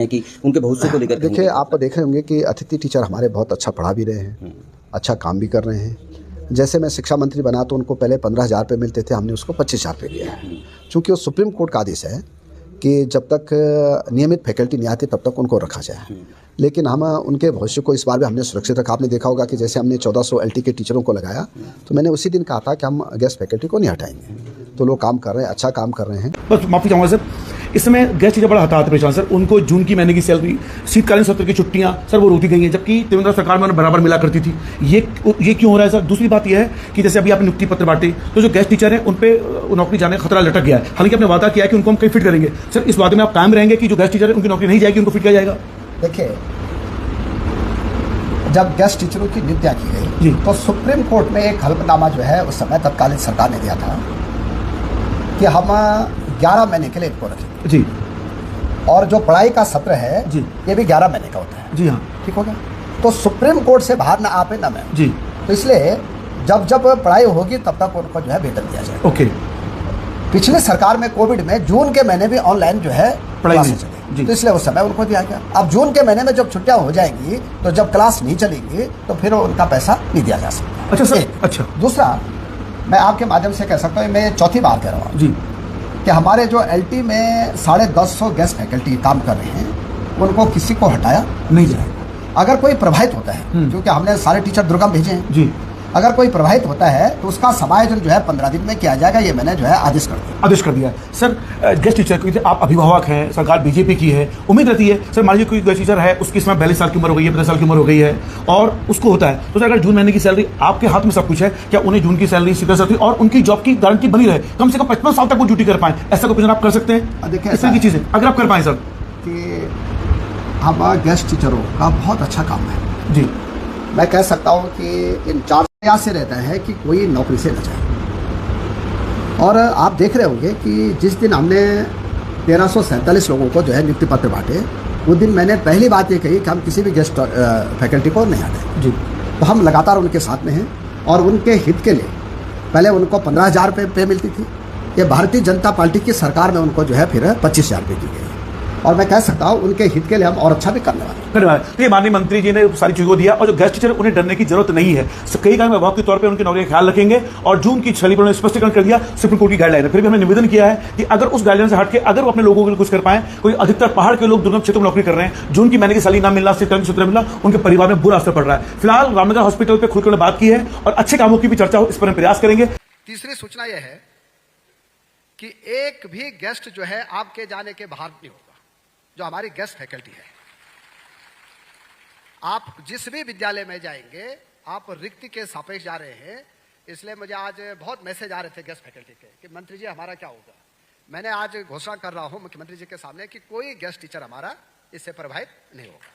कि उनके भविष्य को लेकर देखिए, आप देख रहे होंगे कि अतिथि टीचर हमारे बहुत अच्छा पढ़ा भी रहे हैं, अच्छा काम भी कर रहे हैं। जैसे मैं शिक्षा मंत्री बना तो उनको पहले 15,000 रुपये मिलते थे, हमने उसको 25,000 रुपये किया है। चूँकि वो सुप्रीम कोर्ट का आदेश है कि जब तक नियमित फैकल्टी नहीं आती तब तक उनको रखा जाए, लेकिन हम उनके भविष्य को इस बार भी हमने सुरक्षित रखा। आपने देखा होगा कि जैसे हमने 1400 LT के टीचरों को लगाया, तो मैंने उसी दिन कहा था कि हम गेस्ट फैकल्टी को नहीं हटाएंगे। तो लोग काम कर रहे हैं, अच्छा काम कर रहे हैं। बस माफी चाहूँगा सर, इस समय गेस्ट टीचर बड़ा हताहत परेशान सर। उनको जून की महीने की सैलरी, शीतकालीन सत्र की छुट्टियां सर वो रोकी गई हैं, जबकि त्रिवेंद्र सरकार में उन्हें बराबर मिला करती थी। ये क्यों हो रहा है सर? दूसरी बात यह है कि जैसे अभी आपने नियुक्ति पत्र बांटे, तो जो गेस्ट टीचर हैं उन पर नौकरी जाने का खतरा लटक गया है। हालांकि आपने वादा किया है कि उनको हम कहीं फिट करेंगे। सर, इस वादे में आप कायम रहेंगे कि जो गेस्ट टीचर है उनकी नौकरी नहीं जाएगी, उनको फिट किया जाएगा? देखिए, जब गेस्ट टीचरों की नियुक्तियाँ की गई तो सुप्रीम कोर्ट में एक हलफनामा जो है उस समय तत्कालीन सरकार ने दिया था कि हम 11 महीने के लिए इनको रखेंगे जी, और जो पढ़ाई का सत्र है जी, ये भी 11 महीने का होता है। जी हाँ, ठीक हो गया। तो सुप्रीम कोर्ट से बाहर ना आ पे ना मैं जी, तो इसलिए जब जब पढ़ाई होगी तब तक उनको जो है वेतन दिया जाएगा। ओके। पिछले सरकार में कोविड में जून के महीने भी ऑनलाइन जो है पढ़ाई क्लासें नहीं, चली, जी। तो इसलिए उस समय उनको दिया गया। अब जून के महीने में जब छुट्टियां हो जाएंगी तो जब क्लास नहीं चलेंगी तो फिर उनका पैसा नहीं दिया जा सकता। अच्छा सर, अच्छा। दूसरा, मैं आपके माध्यम से कह सकता हूँ, मैं चौथी बार कह रहा हूँ जी, कि हमारे जो LT में 150 गेस्ट फैकल्टी काम कर रहे हैं उनको किसी को हटाया नहीं जाएगा। अगर कोई प्रभावित होता है, क्योंकि हमने सारे टीचर दुर्गम भेजे हैं जी, अगर कोई प्रभावित होता है तो उसका समायोजन जो है 15 दिन में किया जाएगा। ये मैंने जो है आदेश कर दिया है। सर, गेस्ट टीचर, क्योंकि आप अभिभावक हैं, सरकार बीजेपी की है, उम्मीद रहती है सर मान लीजिए कोई गेस्ट टीचर है, उसकी इस समय 42 साल की उम्र हो गई है, 50 साल की उम्र हो गई है और उसको होता है, तो सर अगर जून महीने की सैलरी आपके हाथ में सब कुछ है, क्या उन्हें जून की सैलरी, शीतल सैलरी और उनकी जॉब की गारंटी बनी रहे, कम से कम 55 साल तक वो ड्यूटी कर पाए, ऐसा कोई आप कर सकते हैं? देखिए, इस तरह की चीजें अगर आप कर पाए सर, कि हम गेस्ट टीचरों का बहुत अच्छा काम है जी, मैं कह सकता हूँ कि इन 4 प्रयास से रहता है कि कोई नौकरी से न जाए। और आप देख रहे होंगे कि जिस दिन हमने 1347 लोगों को जो है नियुक्ति पत्र बांटे, उस दिन मैंने पहली बात ये कही कि हम किसी भी गेस्ट फैकल्टी को नहीं हटाएं जी। तो हम लगातार उनके साथ में हैं और उनके हित के लिए पहले उनको 15,000 रुपये पे मिलती थी। ये भारतीय जनता पार्टी की सरकार में उनको जो है फिर 25,000 रुपये दी गई और मैं कह सकता हूँ उनके हित के लिए हम और अच्छा भी करने वाले हैं। धन्यवाद। तो ये माननीय मंत्री जी ने सारी चीजों को दिया और जो गेस्ट टीचर उन्हें डरने की जरूरत नहीं है। कई काम अभिभावक के तौर पे उनकी नौकरी का ख्याल रखेंगे और जून की छली पर उन्होंने स्पष्टीकरण कर दिया सुप्रीम कोर्ट की गाइडलाइन है। फिर भी हमने निवेदन किया है कि अगर उस गाइडलाइन से हटके अगर वो अपने लोगों के लिए कुछ कर पाए, कोई अधिकतर पहाड़ के लोग दुर्गम क्षेत्रों में नौकरी कर रहे हैं, जून की महीने की सैलरी ना मिलना, शीतकालीन सत्र मिलना, उनके परिवार में बुरा असर पड़ रहा है। फिलहाल रामनगर हॉस्पिटल पर खुलकर बात की है और अच्छे कामों की भी चर्चा हो, इस पर हम प्रयास करेंगे। तीसरी सूचना यह है कि एक भी गेस्ट जो है आपके जाने के बाहर नहीं होगा। जो हमारी गेस्ट फैकल्टी है, आप जिस भी विद्यालय में जाएंगे आप रिक्ति के सापेक्ष जा रहे हैं। इसलिए मुझे आज बहुत मैसेज आ रहे थे गेस्ट फैकल्टी के कि मंत्री जी हमारा क्या होगा। मैंने आज घोषणा कर रहा हूं मुख्यमंत्री जी के सामने कि कोई गेस्ट टीचर हमारा इससे प्रभावित नहीं होगा।